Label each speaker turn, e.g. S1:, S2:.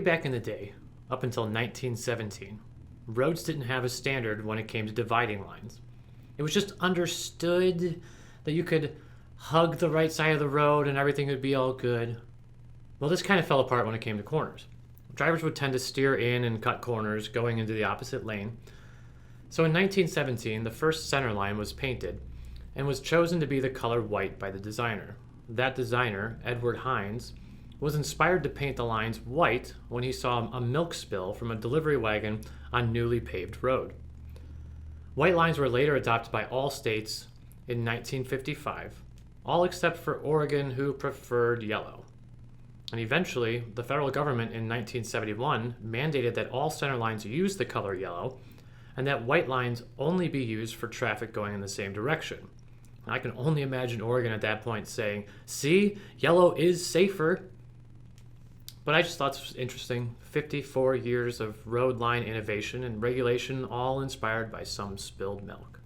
S1: back in the day, up until 1917, roads didn't have a standard when it came to dividing lines. It was just understood that you could hug the right side of the road and everything would be all good. Well, this kind of fell apart when it came to corners. Drivers would tend to steer in and cut corners going into the opposite lane. So in 1917, the first center line was painted and was chosen to be the color white by the designer. That designer, Edward Hines, was inspired to paint the lines white when he saw a milk spill from a delivery wagon on newly paved road. White lines were later adopted by all states in 1955, all except for Oregon, who preferred yellow. And eventually, the federal government in 1971 mandated that all center lines use the color yellow and that white lines only be used for traffic going in the same direction. I can only imagine Oregon at that point saying, "See, yellow is safer." But I just thought this was interesting. 54 years of road line innovation and regulation, all inspired by some spilled milk.